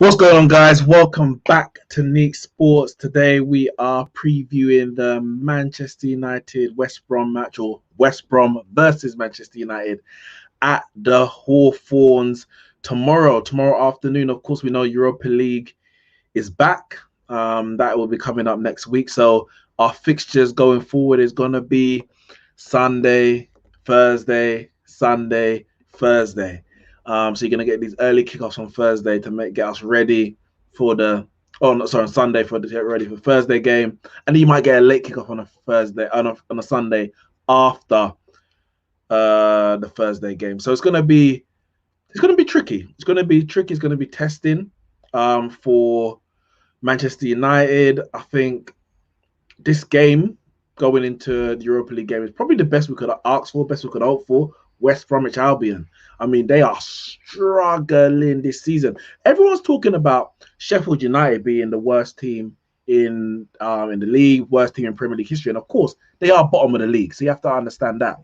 What's going on, guys? Welcome back to Neeks Sports. Today we are previewing the Manchester United West Brom match, or West Brom versus Manchester United at the Hawthorns tomorrow afternoon. Of course, we know Europa League is back. That will be coming up next week. So our fixtures going forward is going to be Sunday, Thursday, Sunday, Thursday. So you're gonna get these early kickoffs on Thursday to get us ready for the. Oh, no, sorry, on Sunday to get ready for Thursday game, and then you might get a late kickoff on a Thursday on a Sunday after the Thursday game. So it's gonna be tricky. It's gonna be tricky. It's gonna be testing for Manchester United. I think this game going into the Europa League game is probably the best we could have asked for, best we could hope for. West Bromwich Albion. I mean, they are struggling this season. Everyone's talking about Sheffield United being the worst team in the league, worst team in Premier League history, and of course, they are bottom of the league, so you have to understand that.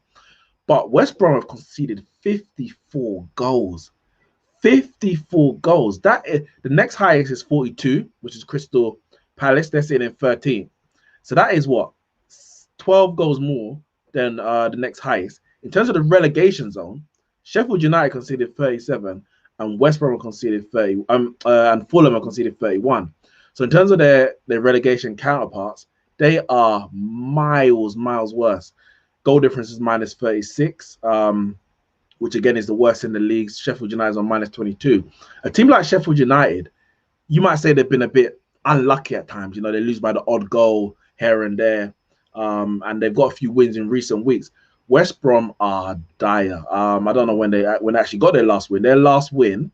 But West Brom have conceded 54 goals. 54 goals. That is, the next highest is 42, which is Crystal Palace. They're sitting in 13. So that is what? 12 goals more than the next highest. In terms of the relegation zone, Sheffield United conceded 37 and West Brom conceded 30, and Fulham have conceded 31. So in terms of their relegation counterparts, they are miles worse. Goal difference is minus 36, which again is the worst in the league. Sheffield United is on minus 22. A team like Sheffield United, you might say they've been a bit unlucky at times. You know, they lose by the odd goal here and there, and they've got a few wins in recent weeks. West Brom are dire. I don't know when they actually got their last win. Their last win.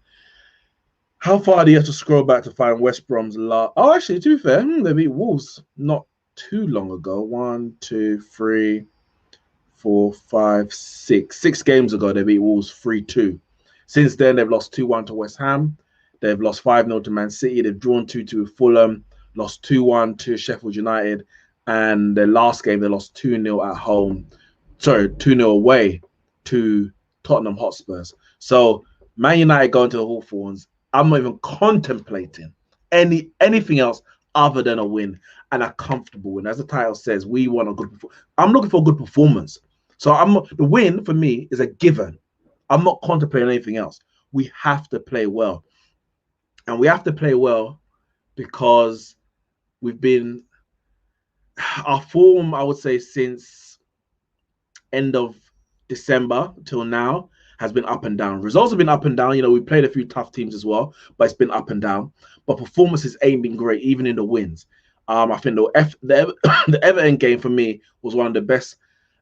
How far do you have to scroll back to find West Brom's last? Oh, actually, to be fair, they beat Wolves not too long ago. 1, 2, 3, 4, 5, 6. 6 games ago, they beat Wolves 3-2. Since then, they've lost 2-1 to West Ham. They've lost 5-0 to Man City. They've drawn 2-2 with Fulham. Lost 2-1 to Sheffield United. And their last game, they lost 2-0 at home. 2-0 away to Tottenham Hotspurs. So Man United going to the Hawthorns, I'm not even contemplating anything else other than a win and a comfortable win. As the title says, we want a good performance. I'm looking for a good performance. So the win for me is a given. I'm not contemplating anything else. We have to play well. And we have to play well because our form, I would say, since end of December till now has been up and down. Results have been up and down. You know, we played a few tough teams as well, but it's been up and down. But performances ain't been great, even in the wins. I think the Everton game for me was one of the best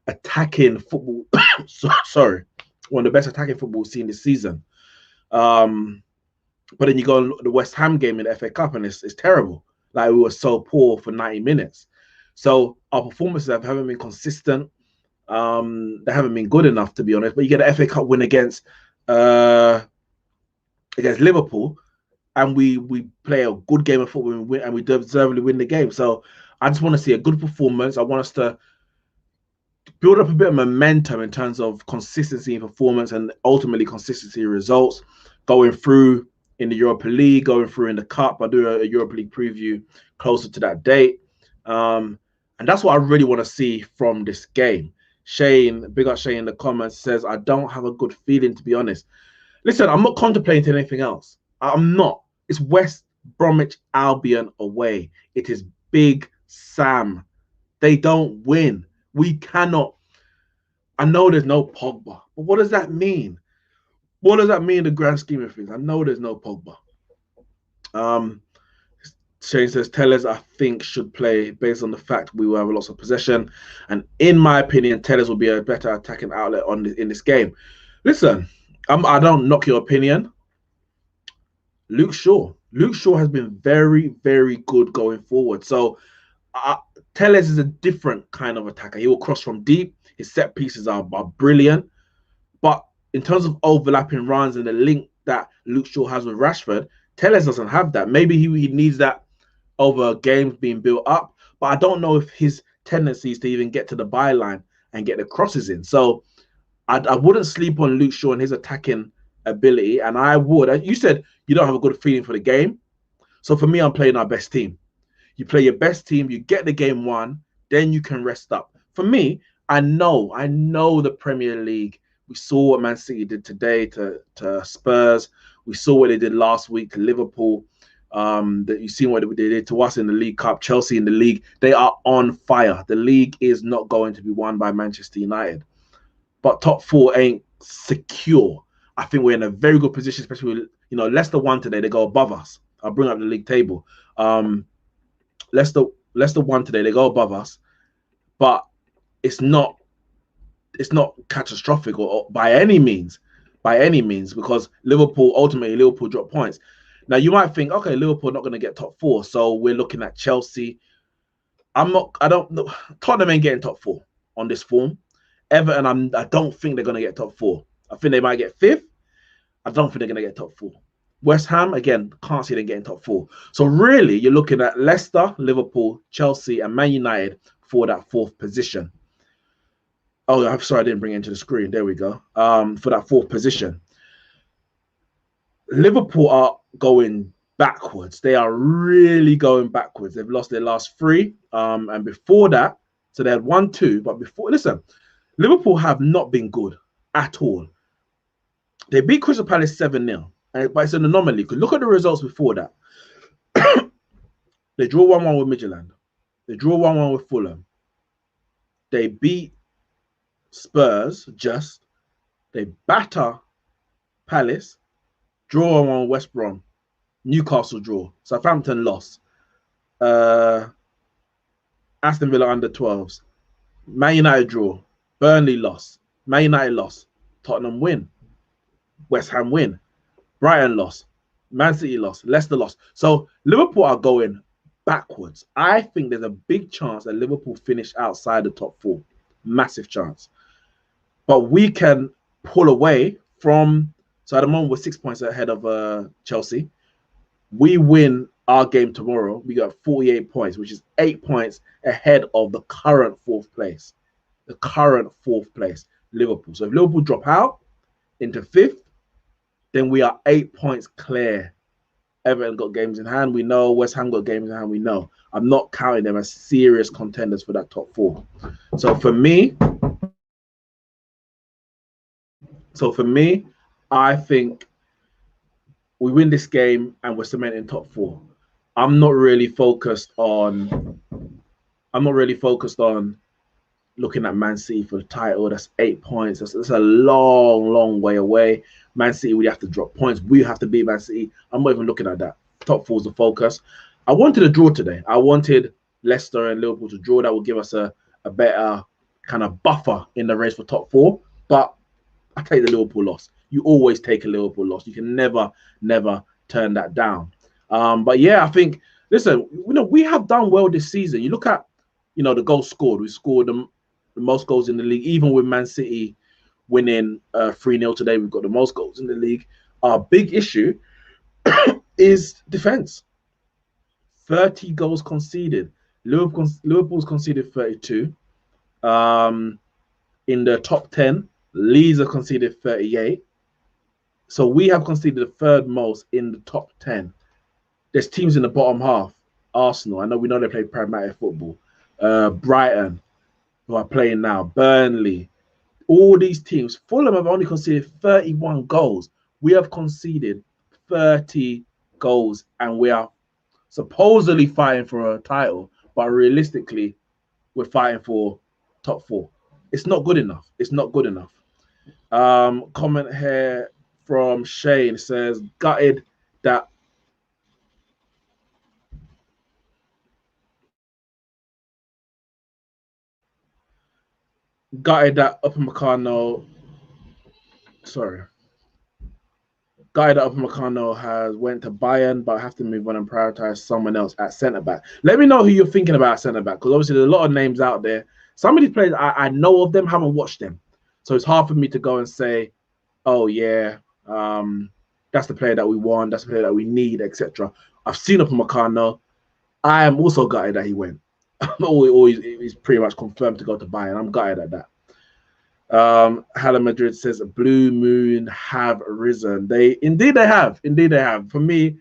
attacking football. One of the best attacking football we've seen this season. But then you go on the West Ham game in the FA Cup, and it's terrible. Like, we were so poor for 90 minutes. So our performances haven't been consistent. They haven't been good enough, to be honest. But you get an FA Cup win against Liverpool, and we play a good game of football and we deservedly win the game. So I just want to see a good performance. I want us to build up a bit of momentum in terms of consistency in performance and ultimately consistency in results going through in the Europa League, going through in the Cup. I'll do a Europa League preview closer to that date. And that's what I really want to see from this game. Shane, big up Shane in the comments, says, I don't have a good feeling, to be honest. Listen, I'm not contemplating anything else. I'm not. It's West Bromwich Albion away. It is Big Sam. They don't win. We cannot. I know there's no Pogba, but what does that mean? What does that mean in the grand scheme of things? I know there's no Pogba. Shane says, Tellers, I think, should play based on the fact we will have lots of possession. And in my opinion, Tellers will be a better attacking outlet in this game. Listen, I don't knock your opinion. Luke Shaw has been very, very good going forward. So Tellers is a different kind of attacker. He will cross from deep. His set pieces are brilliant. But in terms of overlapping runs and the link that Luke Shaw has with Rashford, Tellers doesn't have that. Maybe he needs that over games being built up, but I don't know if his tendency is to even get to the byline and get the crosses in. So I wouldn't sleep on Luke Shaw and his attacking ability, and I would. You said you don't have a good feeling for the game, so for me, I'm playing our best team. You play your best team, you get the game won, then you can rest up. For me, I know the Premier League. We saw what Man City did today to Spurs. We saw what they did last week to Liverpool. That you've seen what they did to us in the League Cup, Chelsea in the league. They are on fire. The league is not going to be won by Manchester United. But top four ain't secure. I think we're in a very good position, especially with, Leicester won today. They go above us. I'll bring up the league table. Leicester won today. They go above us, but it's not catastrophic or by any means, because ultimately Liverpool dropped points. Now you might think, okay, Liverpool not going to get top four, so we're looking at Chelsea. Tottenham ain't getting top four on this form. Everton, I don't think they're going to get top four. I think they might get fifth. I don't think they're going to get top four. West Ham, again, can't see them getting top four. So really, you're looking at Leicester, Liverpool, Chelsea, and Man United for that fourth position. Oh, I'm sorry, I didn't bring it into the screen. There we go. For that fourth position. Liverpool are going backwards. They are really going backwards. They've lost their last three. And before that, so they had 1-2. But listen, Liverpool have not been good at all. They beat Crystal Palace 7-0. But it's an anomaly. Because look at the results before that. They draw 1-1 with Midtjylland. They draw 1-1 with Fulham. They beat Spurs They batter Palace. Draw 1-1 with West Brom. Newcastle draw. Southampton loss. Aston Villa under 12s. Man United draw. Burnley loss. Man United loss. Tottenham win. West Ham win. Brighton loss. Man City loss. Leicester loss. So Liverpool are going backwards. I think there's a big chance that Liverpool finish outside the top four. Massive chance. But we can pull away from... So at the moment, we're 6 points ahead of Chelsea. We win our game tomorrow. We got 48 points, which is 8 points ahead of the current fourth place. The current fourth place, Liverpool. So if Liverpool drop out into fifth, then we are 8 points clear. Everton got games in hand, we know. West Ham got games in hand, we know. I'm not counting them as serious contenders for that top four. So for me, I think we win this game and we're cementing top four. I'm not really focused on looking at Man City for the title. That's 8 points. That's a long, long way away. Man City, we have to drop points. We have to beat Man City. I'm not even looking at that. Top four is the focus. I wanted a draw today. I wanted Leicester and Liverpool to draw. That would give us a better kind of buffer in the race for top four. But I take the Liverpool loss. You always take a Liverpool loss. You can never turn that down. But yeah, I think, listen, we have done well this season. You look at, the goals scored. We scored the most goals in the league, even with Man City winning 3-0 today. We've got the most goals in the league. Our big issue is defense. 30 goals conceded. Liverpool's conceded 32. In the top 10, Leeds have conceded 38. So we have conceded the third most in the top 10. There's teams in the bottom half. Arsenal, we know they play pragmatic football. Brighton, who are playing now. Burnley. All these teams. Fulham have only conceded 31 goals. We have conceded 30 goals, and we are supposedly fighting for a title, but realistically, we're fighting for top four. It's not good enough. It's not good enough. Comment here from Shane says, gutted that Upamecano has went to Bayern, but I have to move on and prioritize someone else at centre back. Let me know who you're thinking about at centre back, because obviously there's a lot of names out there. Some of these players I know of them, haven't watched them, so it's hard for me to go and say, oh yeah, that's the player that we want, that's the player that we need, etc. I've seen Upamecano. I am also gutted that he went. He's pretty much confirmed to go to Bayern. I'm gutted at that. Hala Madrid says Blue Moon have risen. They have. Indeed they have. For me,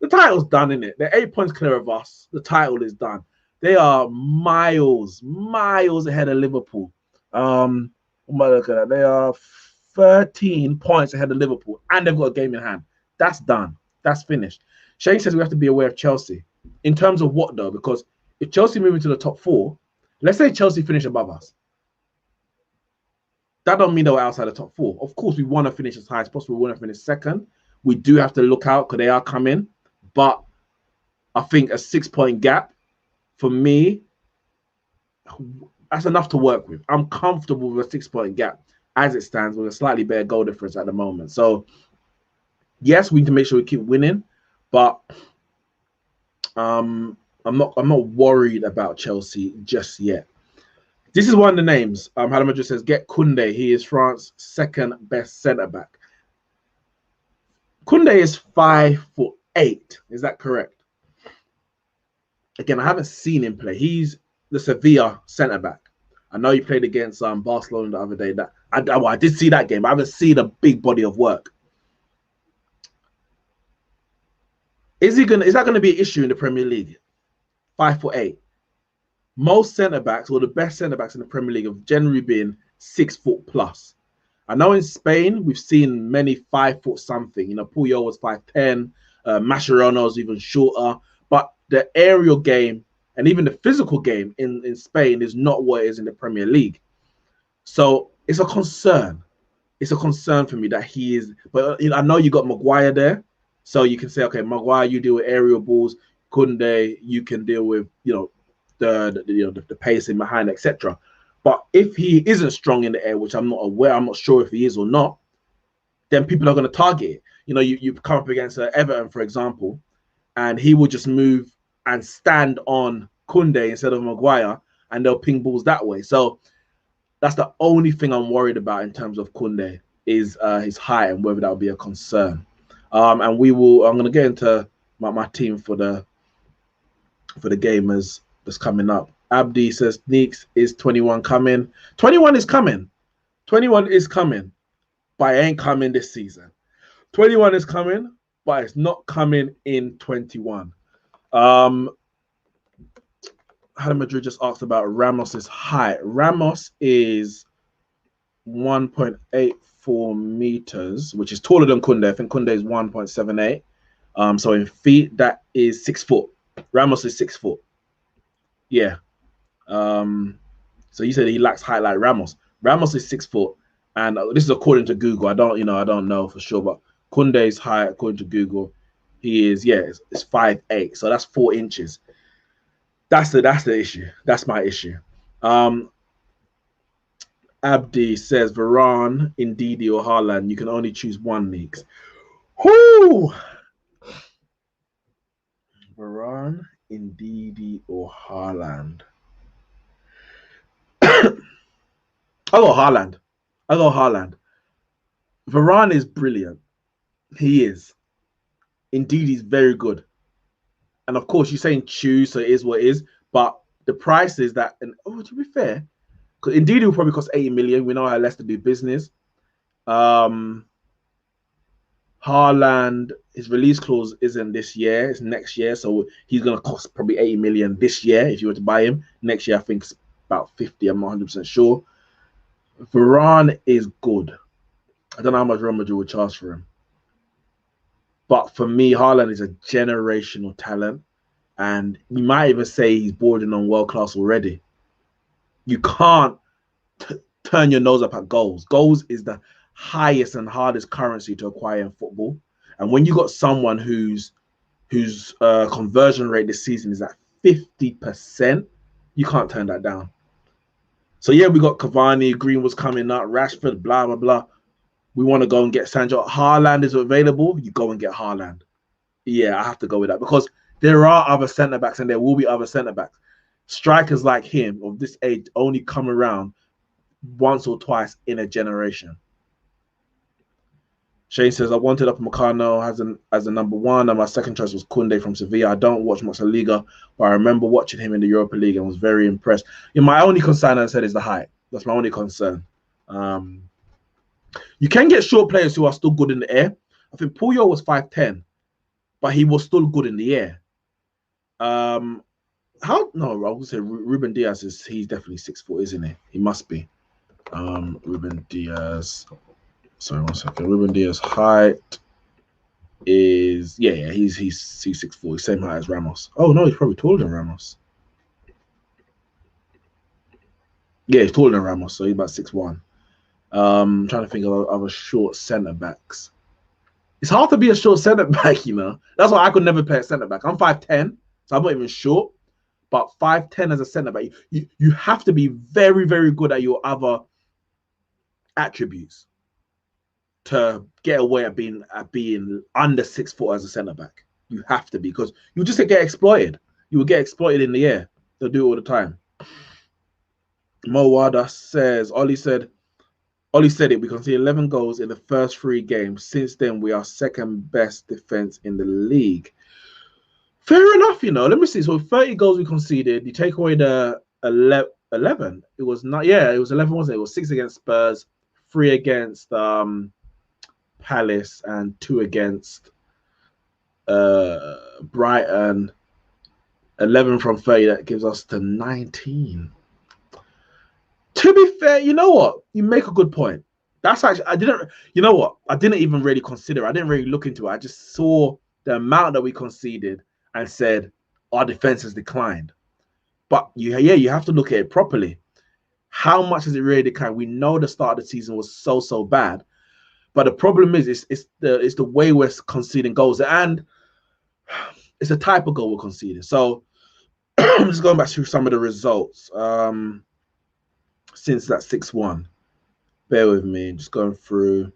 the title's done, in it. They're 8 points clear of us. The title is done. They are miles ahead of Liverpool. What am I looking at? They are 13 points ahead of Liverpool, and they've got a game in hand. That's done. That's finished. Shane says we have to be aware of Chelsea. In terms of what, though? Because if Chelsea move into the top four, let's say Chelsea finish above us. That don't mean that we're outside the top four. Of course, we want to finish as high as possible. We want to finish second. We do have to look out because they are coming. But I think a 6-point gap, for me, that's enough to work with. I'm comfortable with a 6-point gap as it stands with a slightly better goal difference at the moment. So, yes, we need to make sure we keep winning. But I'm not worried about Chelsea just yet. This is one of the names. Halama just says, get Koundé. He is France's second best centre-back. Koundé is 5'8". Is that correct? Again, I haven't seen him play. He's the Sevilla centre-back. I know he played against Barcelona the other day. I did see that game. I haven't seen a big body of work. Is that going to be an issue in the Premier League? 5'8". Most centre-backs, or the best centre-backs in the Premier League, have generally been 6 foot plus. I know in Spain, we've seen many 5 foot something. You know, Puyol was 5'10", Mascherano was even shorter. But the aerial game and even the physical game in Spain is not what it is in the Premier League. So it's a concern. It's a concern for me that he is. But you know, I know you got Maguire there. So you can say, okay, Maguire, you deal with aerial balls. Koundé, you can deal with, you know, the pacing behind, etc. But if he isn't strong in the air, which I'm not aware, I'm not sure if he is or not, then people are going to target it. You know, you come up against Everton, for example, and he will just move and stand on Koundé instead of Maguire, and they'll ping balls that way. So that's the only thing I'm worried about in terms of Koundé is his height and whether that will be a concern. And I'm going to get into my team for the gamers that's coming up. Abdi says Neeks is 21 coming. 21 is coming. 21 is coming, but it ain't coming this season. 21 is coming, but it's not coming in 21. Hala Madrid just asked about Ramos's height. Ramos is 1.84 meters, which is taller than Koundé. I think Koundé is 1.78. So in feet, that is 6 foot. Ramos is 6 foot. Yeah. So you said he lacks height like Ramos. Ramos is 6 foot, and this is according to Google. I don't know for sure, but Koundé's height according to Google, he is it's 5'8". So that's 4 inches. That's the issue. That's my issue. Abdi says Varane, Ndidi, or Haaland. You can only choose one, Neeks. Whoo! Varane, Ndidi, or Haaland. I go Haaland. Varane is brilliant. He is. Indeed, he's very good. And of course, you're saying choose, so it is what it is. But the price is that, and to be fair, because Indeed it will probably cost 80 million. We know how Leicester do business. Haaland, his release clause isn't this year, it's next year. So he's going to cost probably 80 million this year if you were to buy him. Next year, I think it's about 50. I'm not 100% sure. Varane is good. I don't know how much Real Madrid would charge for him. But for me, Haaland is a generational talent. And you might even say he's bordering on world class already. You can't turn your nose up at goals. Goals is the highest and hardest currency to acquire in football. And when you got someone whose conversion rate this season is at 50%, you can't turn that down. So yeah, we got Cavani, Greenwood's coming up, Rashford, blah, blah, blah. We want to go and get Sancho. Haaland is available. You go and get Haaland. Yeah, I have to go with that because there are other centre-backs and there will be other centre-backs. Strikers like him of this age only come around once or twice in a generation. Shane says, I wanted up Meccano as a number one, and my second choice was Koundé from Sevilla. I don't watch much La Liga, but I remember watching him in the Europa League and was very impressed. My only concern, I said, is the height. That's my only concern. You can get short players who are still good in the air. I think Puyo was 5'10", but he was still good in the air. No, I would say Ruben Diaz he's definitely 6'4", isn't he? He must be. Ruben Diaz. Sorry, 1 second. Ruben Diaz height is he's 6'4", same height as Ramos. Oh no, he's probably taller than Ramos. Yeah, he's taller than Ramos, so he's about 6'1". I'm trying to think of other short centre backs. It's hard to be a short centre back, you know. That's why I could never play a centre back. I'm 5'10", so I'm not even short. But 5'10" as a centre back, you have to be very, very good at your other attributes to get away at being under 6 foot as a centre back. You have to be, because you just get exploited. You will get exploited in the air. They'll do it all the time. Mo Wada says, Ollie said it. We conceded 11 goals in the first 3 games. Since then, we are second best defense in the league. Fair enough, you know. Let me see. So 30 goals we conceded. You take away the 11. It was not. Yeah, it was 11. Wasn't it? It was 6 against Spurs, 3 against Palace, and 2 against Brighton. 11 from 30. That gives us to 19. To be fair, you know what? You make a good point. That's actually, I didn't even really consider. I didn't really look into it. I just saw the amount that we conceded and said our defense has declined. But you have to look at it properly. How much has it really declined? We know the start of the season was so bad, but the problem is it's the way we're conceding goals, and it's the type of goal we're conceding. So I'm just going back through some of the results. Since that 6-1, bear with me, just going through.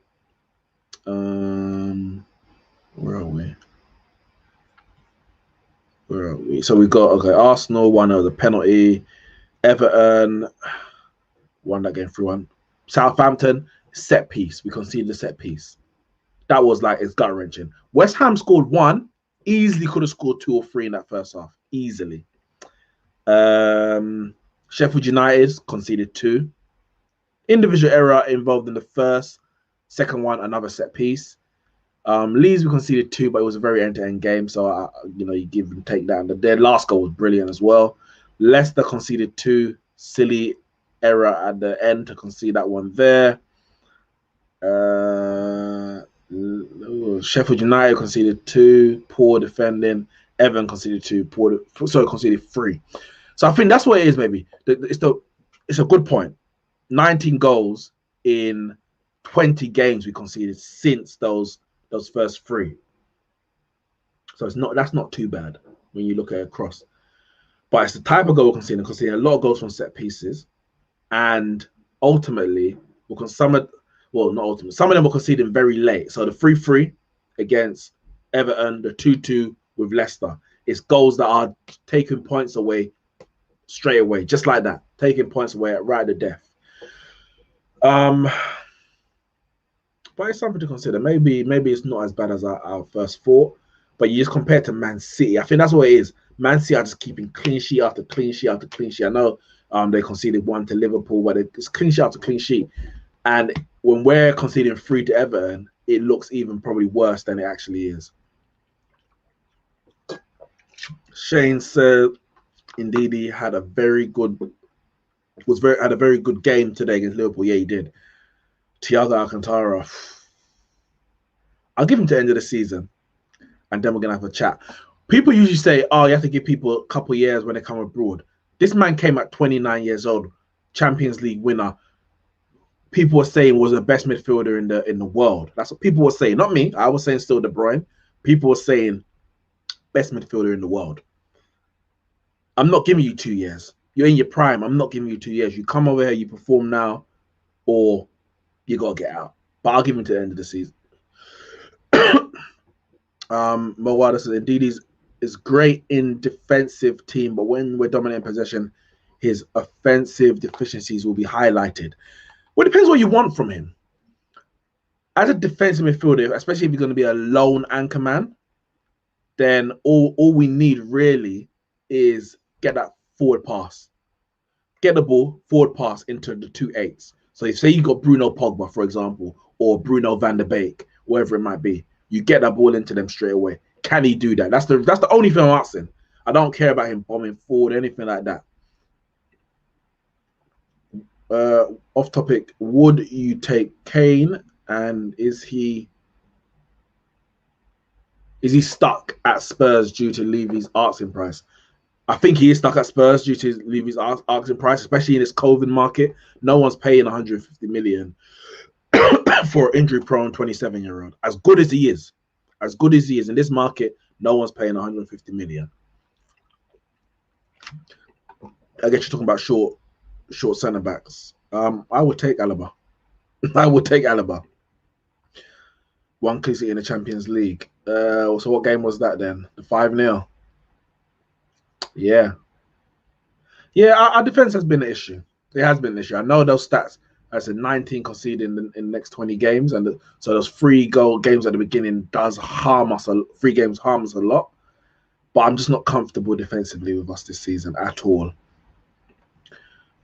Where are we? So we got Arsenal won over the penalty, Everton won that game 3-1. Southampton set piece, we conceded the set piece. That was like, it's gut wrenching. West Ham scored 1, easily could have scored 2 or 3 in that first half, easily. Sheffield United conceded 2. Individual error involved in the first, second one, another set piece. Leeds, we conceded 2, but it was a very end-to-end game, so you give and take that. And their last goal was brilliant as well. Leicester conceded 2, silly error at the end to concede that one there. Sheffield United conceded 2, poor defending. Everton conceded 2, conceded 3. So I think that's what it is. Maybe it's a good point. 19 goals in 20 games we conceded since those first 3. So that's not too bad when you look at it across. But it's the type of goal we're conceding a lot of goals from set pieces, and ultimately some of them were conceding very late. So the 3-3 against Everton, the 2-2 with Leicester, it's goals that are taking points away straight away, just like that, taking points away right at the death. But it's something to consider. Maybe it's not as bad as our first thought, but you just compare it to Man City. I think that's what it is. Man City are just keeping clean sheet after clean sheet after clean sheet. I know they conceded 1 to Liverpool, but it's clean sheet after clean sheet. And when we're conceding 3 to Everton, it looks even probably worse than it actually is. Shane said, indeed, he had a very good game today against Liverpool. Yeah, he did. Thiago Alcantara, I'll give him to the end of the season, and then we're gonna have a chat. People usually say, "Oh, you have to give people a couple of years when they come abroad." This man came at 29 years old, Champions League winner. People were saying was the best midfielder in the world. That's what people were saying, not me. I was saying still De Bruyne. People were saying best midfielder in the world. I'm not giving you 2 years. You're in your prime. I'm not giving you 2 years. You come over here, you perform now, or you gotta get out. But I'll give him to the end of the season. Mawada says, indeed, is great in defensive team, but when we're dominating possession, his offensive deficiencies will be highlighted. Well, it depends what you want from him. As a defensive midfielder, especially if you're going to be a lone anchor man, then all we need really is get that forward pass. Get the ball, forward pass into the 2 8s. So say you got Bruno Pogba, for example, or Bruno van der Beek, whatever it might be, you get that ball into them straight away. Can he do that? That's the only thing I'm asking. I don't care about him bombing forward, anything like that. Off topic, would you take Kane, and is he stuck at Spurs due to Levy's asking price? I think he is stuck at Spurs due to Levy's asking price, especially in this COVID market. No one's paying 150 million for an injury-prone 27-year-old. As good as he is in this market, no one's paying 150 million. I guess you're talking about short centre backs. I would take Alaba. I would take Alaba. One clean sheet in the Champions League. So what game was that then? The 5-0. Yeah. Our defense has been an issue. It has been an issue. I know those stats. I said 19 conceded in the next 20 games, and so those 3-goal games at the beginning does harm us. 3 games harm us a lot, but I'm just not comfortable defensively with us this season at all.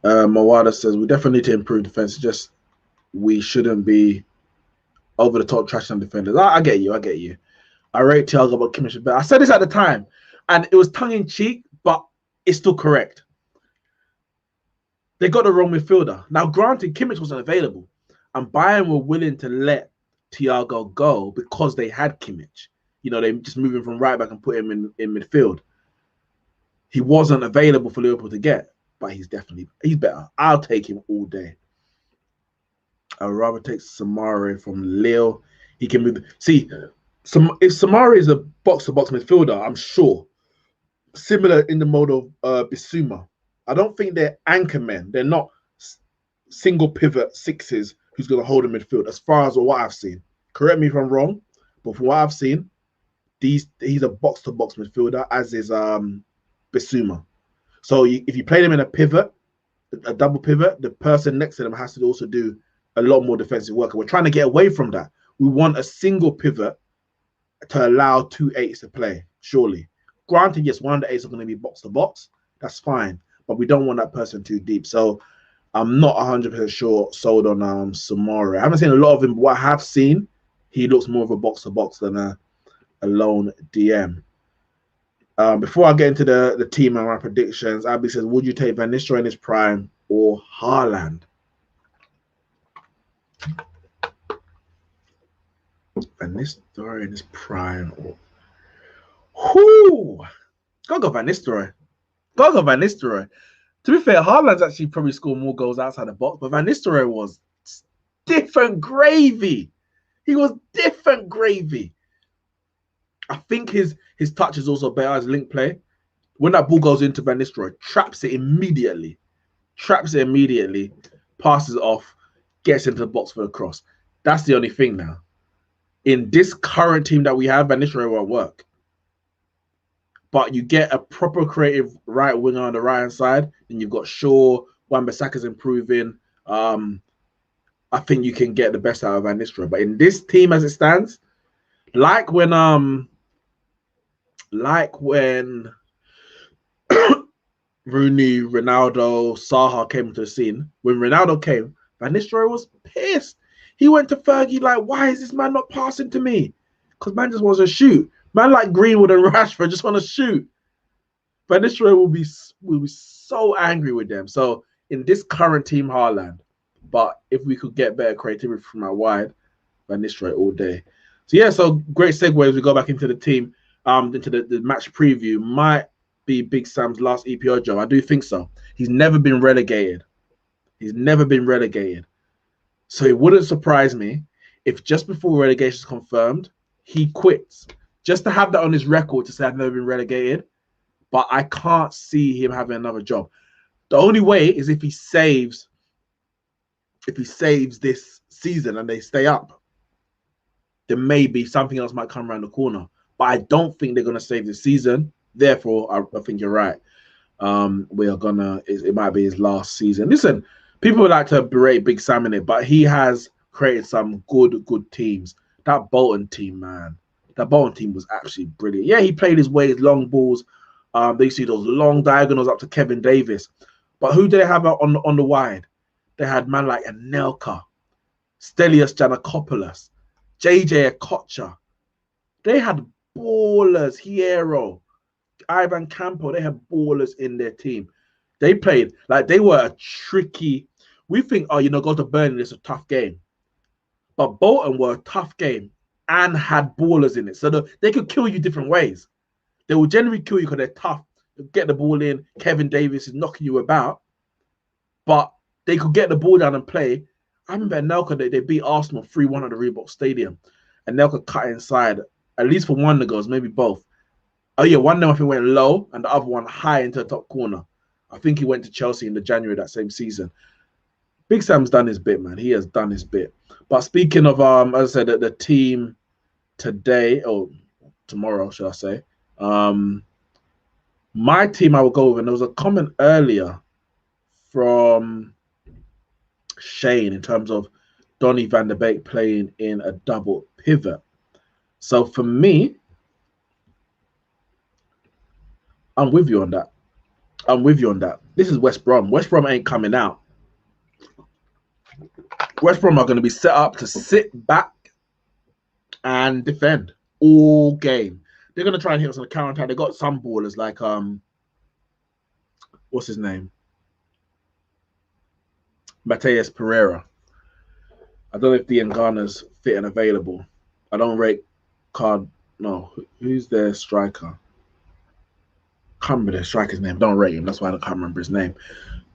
Mawada says we definitely need to improve defense. Just we shouldn't be over the top trashing defenders. I get you. I rate Thiago, but Kimmich is better. I said this at the time, and it was tongue in cheek, but it's still correct. They got the wrong midfielder. Now, granted, Kimmich wasn't available, and Bayern were willing to let Thiago go because they had Kimmich. You know, they just moved him from right back and put him in midfield. He wasn't available for Liverpool to get, but he's better. I'll take him all day. I'd rather take Samari from Lille. He can move. See, if Samari is a box-to-box midfielder, I'm sure, similar in the mode of Bissouma. I don't think they're anchor men. They're not single pivot sixes who's going to hold a midfield, as far as what I've seen. Correct me if I'm wrong, but from what I've seen, he's a box-to-box midfielder, as is Bissouma. So if you play them in a pivot, a double pivot, the person next to them has to also do a lot more defensive work. And we're trying to get away from that. We want a single pivot to allow 2 8s to play, surely. Granted, yes, one of the 8s are going to be box-to-box. That's fine. But we don't want that person too deep. So I'm not 100% sure sold on Samari. I haven't seen a lot of him, but what I have seen, he looks more of a box-to-box than a lone DM. Before I get into the team and my predictions, Abby says, would you take Van Nistelrooy in his prime or Haaland? Van Nistelrooy in his prime or... Gotta go Van Nistelrooy. To be fair, Haaland's actually probably scored more goals outside the box, but Van Nistelrooy was different gravy. He was different gravy. I think his touch is also better as link play. When that ball goes into Van Nistelrooy, traps it immediately, passes off, gets into the box for a cross. That's the only thing now. In this current team that we have, Van Nistelrooy won't work. But you get a proper creative right winger on the right-hand side, and you've got Shaw, Wan-Bissaka's improving. I think you can get the best out of Van Nistelrooy. But in this team as it stands, like when Rooney, Ronaldo, Saha came into the scene, when Ronaldo came, Van Nistelrooy was pissed. He went to Fergie like, why is this man not passing to me? Because man just wants to shoot. Man like Greenwood and Rashford just want to shoot. Van Nistelrooy will be so angry with them. So in this current team, Haaland. But if we could get better creativity from our wide, Van Nistelrooy all day. So yeah, so great segue as we go back into the team, into the match preview. Might be Big Sam's last EPL job. I do think so. He's never been relegated. So it wouldn't surprise me if just before relegation is confirmed, he quits. Just to have that on his record to say I've never been relegated. But I can't see him having another job. The only way is if he saves this season and they stay up. Then maybe something else might come around the corner. But I don't think they're going to save this season. Therefore, I think you're right. It might be his last season. Listen, people like to berate Big Sam in it, but he has created some good teams. That Bolton team, man. That Bolton team was absolutely brilliant. Yeah, he played his way, his long balls. They see those long diagonals up to Kevin Davis. But who do they have on the wide? They had man like Anelka, Stelios Giannakopoulos, JJ Okocha. They had ballers, Hierro, Ivan Campo. They had ballers in their team. They played like they were a tricky. We think, oh, go to Burnley, it's a tough game. But Bolton were a tough game and had ballers in it. So they could kill you different ways. They will generally kill you because they're tough. They'll get the ball in. Kevin Davis is knocking you about. But they could get the ball down and play. I remember Anelka, they beat Arsenal 3-1 at the Reebok Stadium. And Anelka cut inside, at least for one of the goals, maybe both. Oh, yeah, one of them I think went low and the other one high into the top corner. I think he went to Chelsea in the January that same season. Big Sam's done his bit, man. He has done his bit. But speaking of, as I said, the team today, or tomorrow, should I say, my team I will go with, and there was a comment earlier from Shane in terms of Donny van der Beek playing in a double pivot. So for me, I'm with you on that. This is West Brom. West Brom ain't coming out. West Brom are going to be set up to sit back and defend all game. They're going to try and hit us on the counter attack. They got some ballers like what's his name? Mateus Pereira. I don't know if the Ngana's fit and available. I don't rate Card. No, who's their striker? Can't remember their striker's name. Don't rate him. That's why I can't remember his name.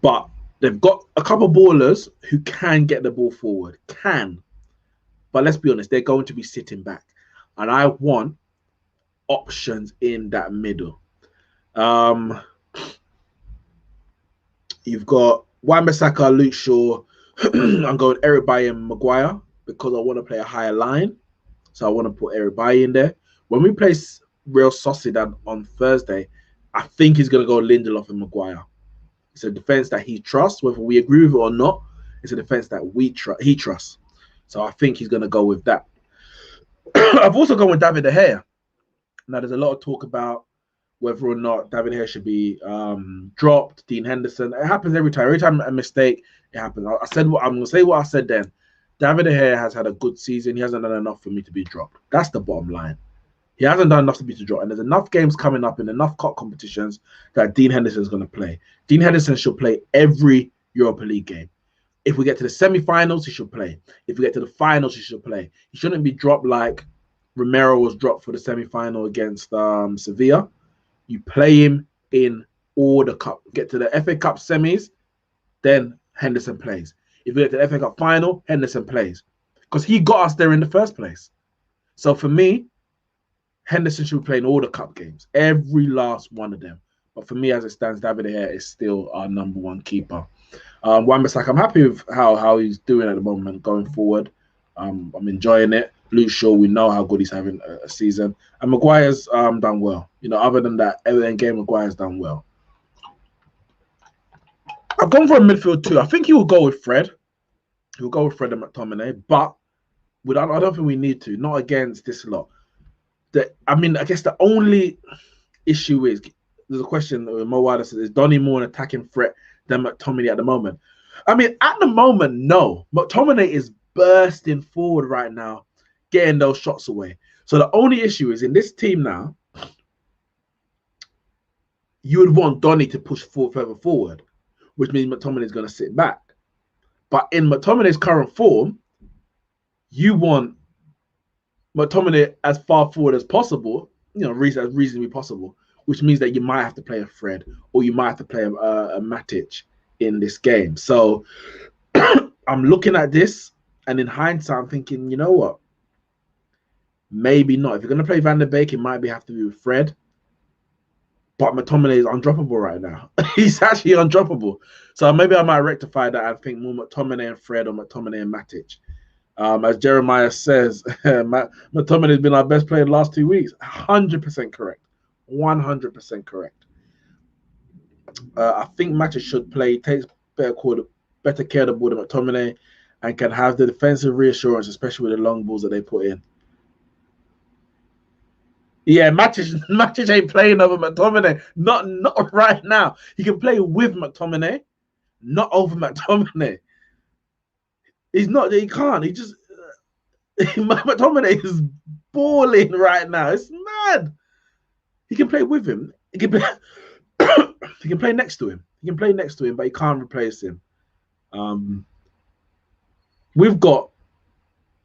But they've got a couple of ballers who can get the ball forward. But let's be honest, they're going to be sitting back. And I want options in that middle. You've got Wan-Bissaka, Luke Shaw. I'm going Eric Bailly and Maguire because I want to play a higher line. So I want to put Eric Bailly in there. When we play Real Sociedad on Thursday, I think he's going to go Lindelof and Maguire. It's a defense that he trusts, whether we agree with it or not. It's a defense that he trusts. So I think he's going to go with that. I've also gone with David De Gea. Now, there's a lot of talk about whether or not David De Gea should be dropped, Dean Henderson. It happens every time. Every time a mistake, it happens. I'm going to say what I said then. David De Gea has had a good season. He hasn't done enough for me to be dropped. That's the bottom line. He hasn't done enough to be dropped. And there's enough games coming up in enough cup competitions that Dean Henderson is going to play. Dean Henderson should play every Europa League game. If we get to the semi-finals, he should play. If we get to the finals, he should play. He shouldn't be dropped like Romero was dropped for the semi-final against Sevilla. You play him in all the cup. Get to the FA Cup semis, then Henderson plays. If we get to the FA Cup final, Henderson plays. Because he got us there in the first place. So for me, Henderson should be playing all the cup games. Every last one of them. But for me, as it stands, David De Gea is still our number one keeper. Wan-Bissaka, I'm happy with how he's doing at the moment going forward. I'm enjoying it. Luke Shaw, we know how good he's having a season. And Maguire's done well. Other than that, Everton game, Maguire's done well. I've gone for a midfield too. I think he will go with Fred. He'll go with Fred and McTominay. But I don't think we need to. Not against this lot. I guess the only issue is, there's a question that Mo Wilder says, is Donny more an attacking threat than McTominay at the moment? At the moment, no. McTominay is bursting forward right now, getting those shots away. So the only issue is in this team now, you would want Donny to push further forward, which means McTominay is going to sit back. But in McTominay's current form, you want McTominay as far forward as possible, as reasonably possible, which means that you might have to play a Fred or you might have to play a Matic in this game. So I'm looking at this, and in hindsight, I'm thinking, you know what? Maybe not. If you're going to play Van der Beek, it might have to be with Fred. But McTominay is undroppable right now. He's actually undroppable. So maybe I might rectify that and think more McTominay and Fred or McTominay and Matic. As Jeremiah says, McTominay has been our best player the last 2 weeks. 100% correct. 100% correct. I think Matic should play, takes better care of the ball than McTominay, and can have the defensive reassurance, especially with the long balls that they put in. Yeah, Matic ain't playing over McTominay. Not right now. He can play with McTominay, not over McTominay. He's not. He can't. He just. McTominay is balling right now. It's mad. He can play with him. He can play. He can play next to him. He can play next to him, but he can't replace him. We've got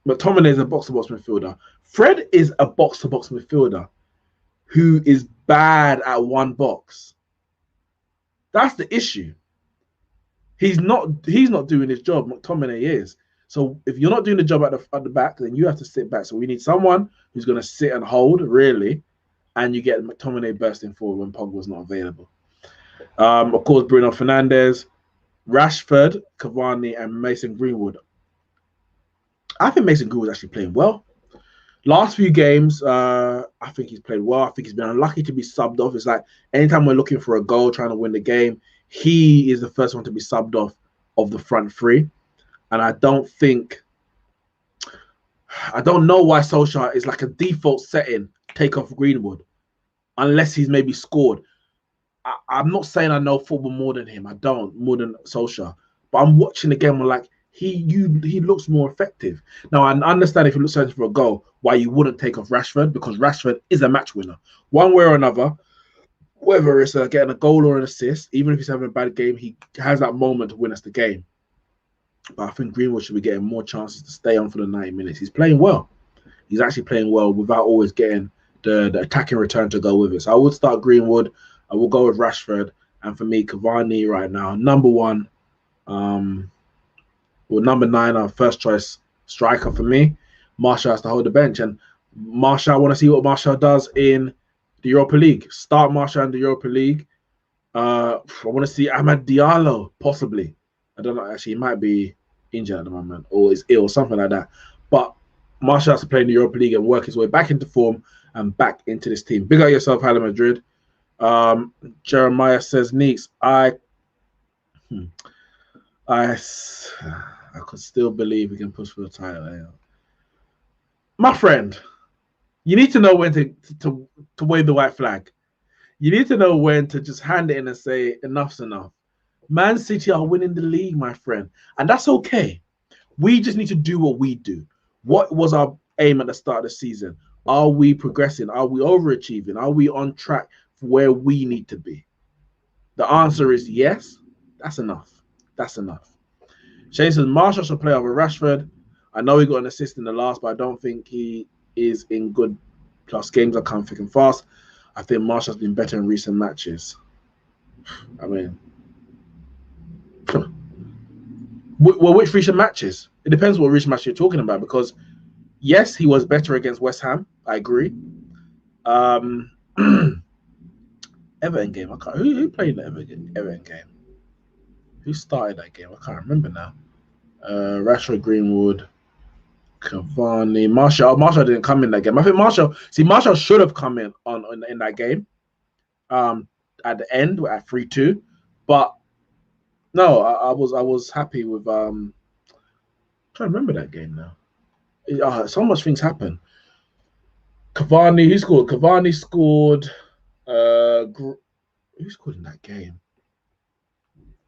McTominay is a box-to-box midfielder. Fred is a box-to-box midfielder who is bad at one box. That's the issue. He's not doing his job. McTominay is. So if you're not doing the job at the back, then you have to sit back. So we need someone who's going to sit and hold, really, and you get McTominay bursting forward when Pogba's not available. Of course, Bruno Fernandes, Rashford, Cavani, and Mason Greenwood. I think Mason Greenwood's actually playing well. Last few games, I think he's played well. I think he's been unlucky to be subbed off. It's like anytime we're looking for a goal, trying to win the game, he is the first one to be subbed off of the front three. And I don't know why Solskjaer is like a default setting, take off Greenwood, unless he's maybe scored. I'm not saying I know football more than him. I don't, more than Solskjaer. But I'm watching the game and like, he looks more effective. Now, I understand if you look searching for a goal, why you wouldn't take off Rashford, because Rashford is a match winner. One way or another, whether it's getting a goal or an assist, even if he's having a bad game, he has that moment to win us the game. But I think Greenwood should be getting more chances to stay on for the 90 minutes. He's playing well. He's actually playing well without always getting the attacking return to go with it. So I would start Greenwood. I will go with Rashford. And for me, Cavani right now, number one. Number 9, our first choice striker for me. Martial has to hold the bench. And Martial, I want to see what Martial does in the Europa League. Start Martial in the Europa League. I want to see Amad Diallo, possibly. I don't know. Actually, he might be injured at the moment or is ill, something like that. But Martial has to play in the Europa League and work his way back into form and back into this team. Big up yourself, Hala Madrid. Jeremiah says, Neeks, I could still believe we can push for the title. Yeah. My friend, you need to know when to wave the white flag. You need to know when to just hand it in and say, enough's enough. Man City are winning the league, my friend. And that's okay. We just need to do what we do. What was our aim at the start of the season? Are we progressing? Are we overachieving? Are we on track for where we need to be? The answer is yes. That's enough. That's enough. Shane says Martial should play over Rashford. I know he got an assist in the last, but I don't think he is in good plus games are come thick and fast. I think Martial's been better in recent matches. I mean, well, which recent matches? It depends what recent match you're talking about, because yes, he was better against West Ham. I agree. Everton game. I can't. Who played the Everton game? Who started that game? I can't remember now. Rashford, Greenwood, Cavani, Martial. Martial didn't come in that game. I think Martial should have come in in that game. At the end at 3-2, but no, I was happy with. I'm trying to remember that game now. So much things happen. Cavani, who scored? Cavani scored. Who scored in that game?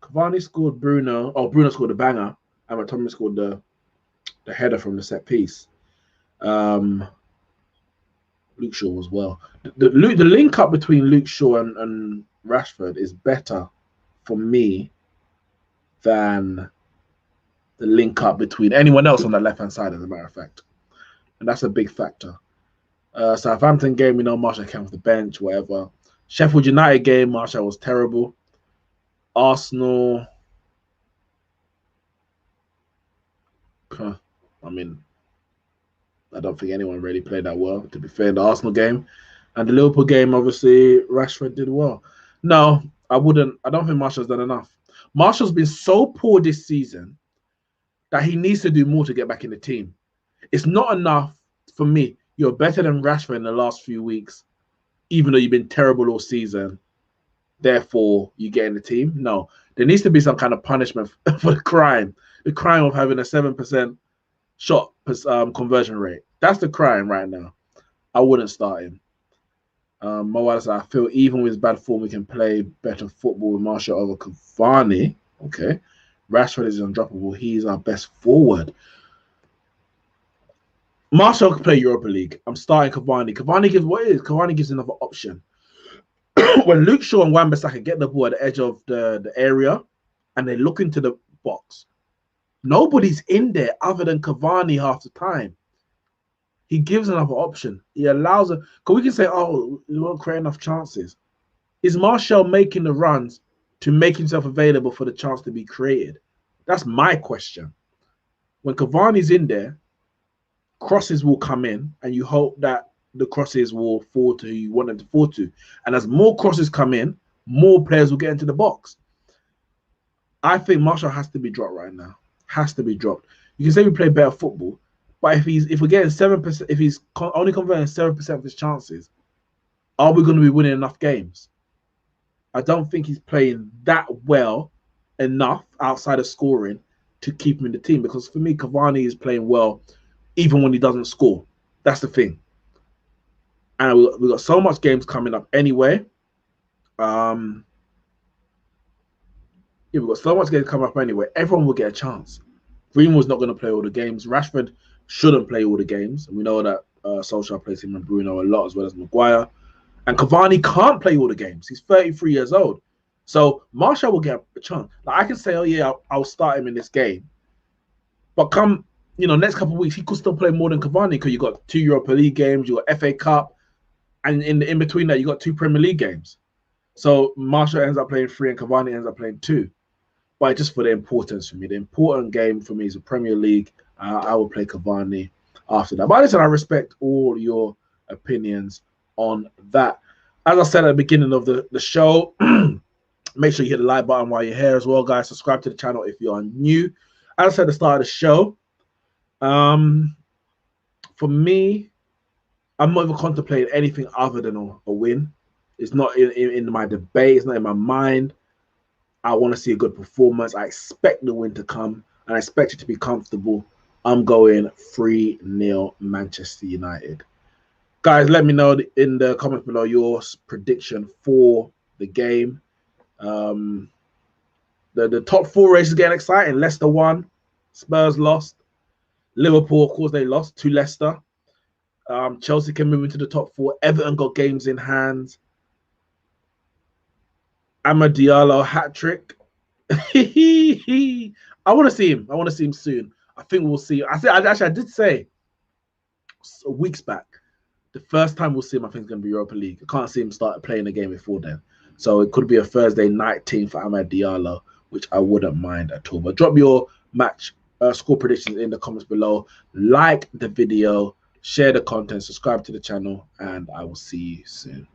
Cavani scored Bruno. Oh, Bruno scored the banger. And McTominay scored the header from the set piece. Luke Shaw as well. The link up between Luke Shaw and Rashford is better for me than the link up between anyone else on that left hand side, as a matter of fact. And that's a big factor. Southampton game, we know Martial came off the bench, whatever. Sheffield United game, Martial was terrible. Arsenal. I mean, I don't think anyone really played that well, to be fair, the Arsenal game. And the Liverpool game, obviously, Rashford did well. No, I don't think Martial's done enough. Martial's been so poor this season that he needs to do more to get back in the team. It's not enough for me. You're better than Rashford in the last few weeks, even though you've been terrible all season. Therefore, you get in the team. No, there needs to be some kind of punishment for the crime. The crime of having a 7% shot conversion rate. That's the crime right now. I wouldn't start him. Mawala said, I feel even with his bad form, we can play better football with Martial over Cavani. Okay. Rashford is undroppable. He's our best forward. Martial can play Europa League. I'm starting Cavani. Cavani gives what is Cavani gives another option. When Luke Shaw and Wan-Bissaka get the ball at the edge of the area and they look into the box, nobody's in there other than Cavani half the time. He gives another option. He allows it. Because we can say, oh, we won't create enough chances. Is Martial making the runs to make himself available for the chance to be created? That's my question. When Cavani's in there, crosses will come in, and you hope that the crosses will fall to who you want them to fall to. And as more crosses come in, more players will get into the box. I think Martial has to be dropped right now. Has to be dropped. You can say we play better football, but if we're getting 7%, if he's only converting 7% of his chances, are we going to be winning enough games? I don't think he's playing that well enough outside of scoring to keep him in the team. Because for me, Cavani is playing well even when he doesn't score. That's the thing. And we've got so much games coming up anyway. Yeah, we've got so much games coming up anyway. Everyone will get a chance. Greenwood's not going to play all the games. Rashford shouldn't play all the games. And we know that Solskjaer plays him and Bruno a lot, as well as Maguire. And Cavani can't play all the games. He's 33 years old. So Martial will get a chance. Like, I can say, oh, yeah, I'll start him in this game. But come, next couple of weeks, he could still play more than Cavani because you got 2 Europa League games, you got FA Cup, and in between that, you got 2 Premier League games. So Martial ends up playing 3 and Cavani ends up playing 2. But just for the importance for me, the important game for me is the Premier League. I will play Cavani after that. But listen, I respect all your opinions on that. As I said at the beginning of the show, make sure you hit the like button while you're here as well, guys. Subscribe to the channel if you're new. As I said at the start of the show, for me, I'm not even contemplating anything other than a win. It's not in my debate. It's not in my mind. I want to see a good performance. I expect the win to come, and I expect it to be comfortable. I'm going 3-0 Manchester United. Guys, let me know in the comments below your prediction for the game. The top 4 race is getting exciting. Leicester won. Spurs lost. Liverpool, of course, they lost to Leicester. Chelsea can move into the top 4. Everton got games in hand. Amad Diallo hat-trick. I want to see him. I want to see him soon. I think we'll see. I did say weeks back, the first time we'll see him, I think, is going to be Europa League. I can't see him start playing the game before then. So it could be a Thursday night team for Amad Diallo, which I wouldn't mind at all. But drop your match score predictions in the comments below. Like the video, share the content, subscribe to the channel, and I will see you soon.